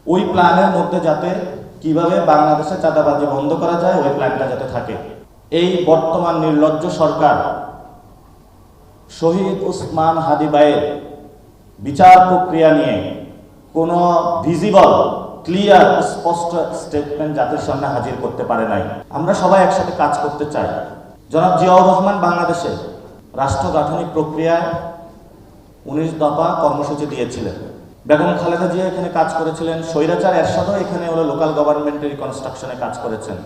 ওই প্ল্যানের মধ্যে যাতে কিভাবে বাংলাদেশে চাঁদাবাজি বন্ধ করা যায় ওই প্ল্যানটা যাতে থাকে। এই বর্তমান নির্লজ্জ সরকার শহীদ ওসমান হাদি ভাইয়ের বিচার প্রক্রিয়া নিয়ে কোনো ভিজিবল ক্লিয়ার স্পষ্ট স্টেটমেন্ট জাতির সামনে হাজির করতে পারে নাই। আমরা সবাই একসাথে কাজ করতে চাই। জনাব জিয়াউর রহমান বাংলাদেশে রাষ্ট্র গাঠনিক প্রক্রিয়ায় 19 দফা কর্মসূচি দিয়েছিলেন। বেগম খালেদা জিয়া এখানে কাজ করেছিলেন। স্বৈরাচার এরশাদও এখানে হলো লোকাল গভর্নমেন্টের রিকনস্ট্রাকশনে কাজ করেছেন।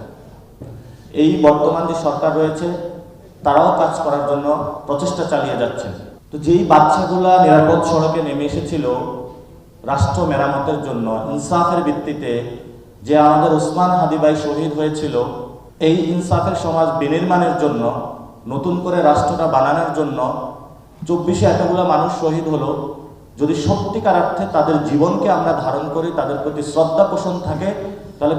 এই বর্তমান যে সরকার রয়েছে তারাও কাজ করার জন্য প্রচেষ্টা চালিয়ে যাচ্ছেন। তো যেই বাচ্চাগুলা নিরাপদ সড়কে নেমে এসেছিল রাষ্ট্র মেরামতের জন্য ইনসাফের ভিত্তিতে, যে আমাদের ওসমান হাদি ভাই শহীদ হয়েছিল, এই ইনসাফের সমাজ বিনির্মাণের জন্য, নতুন করে রাষ্ট্রটা বানানোর জন্য 24-এ এতগুলো মানুষ শহীদ হলো। যদি সত্যিকার অর্থে তাদের জীবনকে আমরা ধারণ করি, তাদের প্রতি শ্রদ্ধা পোষণ থাকে, তাহলে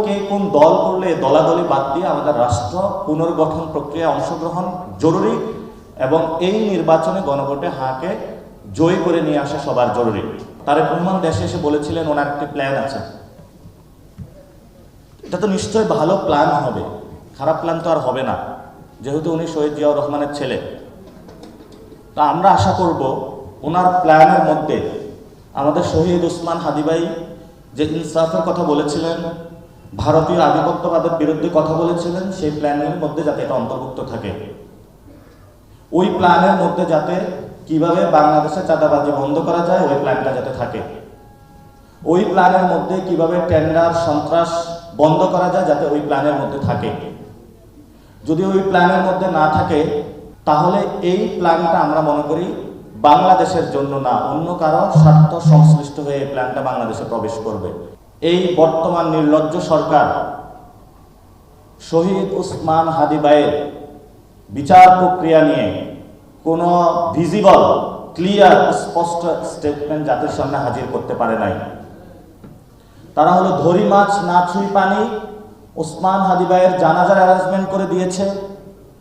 কে কোন দল করলে দলাদলি বাদ দিয়ে আমাদের রাষ্ট্র পুনর্গঠন প্রক্রিয়ায় অংশগ্রহণ জরুরি এবং এই নির্বাচনে গণভোটে হাঁকে জয় করে নিয়ে আসা সবার জরুরি। তারেক রহমান দেশে এসে বলেছিলেন ওনার একটি প্ল্যান আছে। এটা তো নিশ্চয়ই ভালো প্ল্যান হবে, খারাপ প্ল্যান তো আর হবে না, যেহেতু উনি শহীদ জিয়াউর রহমানের ছেলে। তা আমরা আশা করব ওনার প্ল্যানের মধ্যে আমাদের শহীদ ওসমান হাদি ভাই যে ইনসাফের কথা বলেছিলেন, ভারতীয় আধিপত্যবাদের বিরুদ্ধে কথা বলেছিলেন, সেই প্ল্যানের মধ্যে যাতে এটা অন্তর্ভুক্ত থাকে। ওই প্ল্যানের মধ্যে যাতে কিভাবে বাংলাদেশে চাঁদাবাজি বন্ধ করা যায় ওই প্ল্যানটা যাতে থাকে। ওই প্ল্যানের মধ্যে কিভাবে টেন্ডার সন্ত্রাস বন্ধ করা যায় যাতে ওই প্ল্যানের মধ্যে থাকে। যদি ওই প্ল্যানের মধ্যে না থাকে তাহলে এই প্ল্যানটা আমরা মনে করি বাংলাদেশের জন্য না, অন্য কারো স্বার্থ সংশ্লিষ্ট হয়ে এই প্ল্যানটা বাংলাদেশে প্রবেশ করবে। এই বর্তমান নির্লজ্জ সরকার শহীদ ওসমান হাদি ভাইয়ের বিচার প্রক্রিয়া নিয়ে কোনো ভিজিবল ক্লিয়ার স্পষ্ট স্টেটমেন্ট জাতির সামনে হাজির করতে পারে নাই। তারা হলো ধরি মাছ না ছুঁই পানি, ওসমান হাদি ভাইয়ের জানাজার অ্যারেঞ্জমেন্ট করে দিয়েছে।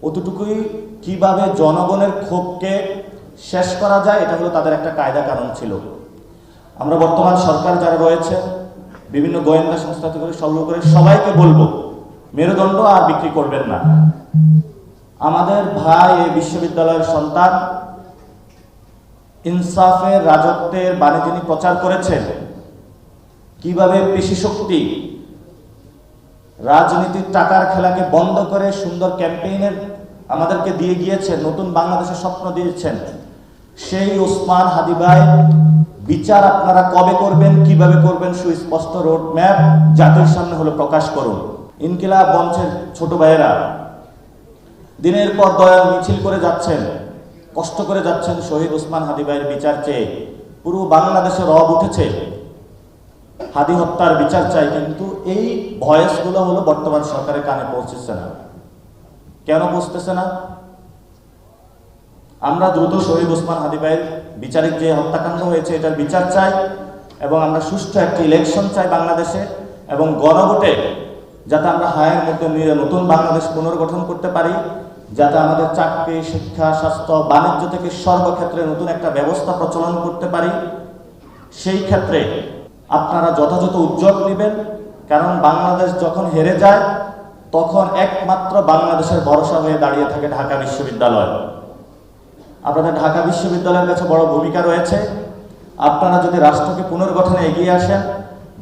অতটুকুই কিভাবে জনগণের ক্ষোভকে শেষ করা যায় এটা হলো তাদের একটা কায়দা কানুন ছিল। আমরা বর্তমান সরকার যারা রয়েছে, বিভিন্ন গোয়েন্দা সংস্থা থেকে শুরু করে সবাইকে বলবো মেরুদণ্ড আর বিক্রি করবেন না। আমাদের ভাই এই বিশ্ববিদ্যালয়ের সন্তান, ইনসাফের রাজত্বের বাণী তিনি প্রচার করেছেন। কিভাবে পেশি শক্তি রাজনীতির টাকার খেলাকে বন্ধ করে সুন্দর ক্যাম্পেইনের আমাদেরকে দিয়ে গিয়েছেন, নতুন বাংলাদেশের স্বপ্ন দিয়েছেন। সেই ওসমান হাদি ভাই বিচার আপনারা কবে করবেন, কিভাবে করবেন, সুস্পষ্ট রোড ম্যাপ জাতির সামনে হলো প্রকাশ করুন। ইনকিলাব মঞ্চের ছোট ভাইয়েরা দিনের পর দয়াল মিছিল করে যাচ্ছেন, কষ্ট করে যাচ্ছেন শহীদ ওসমান হাদি ভাইয়ের বিচার চেয়ে। পুরো বাংলাদেশে রব উঠেছে, হাদি হত্যার বিচার চাই, কিন্তু এই ভয়েসগুলো হলো বর্তমান সরকারের কানে পৌঁছেছে না। কেন পৌঁছতেছে না? আমরা দ্রুত শহীদ ওসমান হাদি ভাইয়ের বিচারিক যে হত্যাকাণ্ড হয়েছে এটার বিচার চাই এবং আমরা সুষ্ঠু একটি ইলেকশন চাই বাংলাদেশে, এবং গণভোটে যাতে আমরা হায়ের মধ্যে নিয়ে নতুন বাংলাদেশ পুনর্গঠন করতে পারি, যাতে আমাদের চাকরি, শিক্ষা, স্বাস্থ্য, বাণিজ্য থেকে সর্বক্ষেত্রে নতুন একটা ব্যবস্থা প্রচলন করতে পারি। সেই ক্ষেত্রে আপনারা যথাযথ উদ্যোগ নেবেন, কারণ বাংলাদেশ যখন হেরে যায় তখন একমাত্র বাংলাদেশের ভরসা হয়ে দাঁড়িয়ে থাকে ঢাকা বিশ্ববিদ্যালয়। আপনাদের ঢাকা বিশ্ববিদ্যালয়ের কাছে বড় ভূমিকা রয়েছে। আপনারা যদি রাষ্ট্রকে পুনর্গঠনে এগিয়ে আসেন,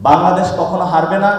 বাংলাদেশ কখনো হারবে না।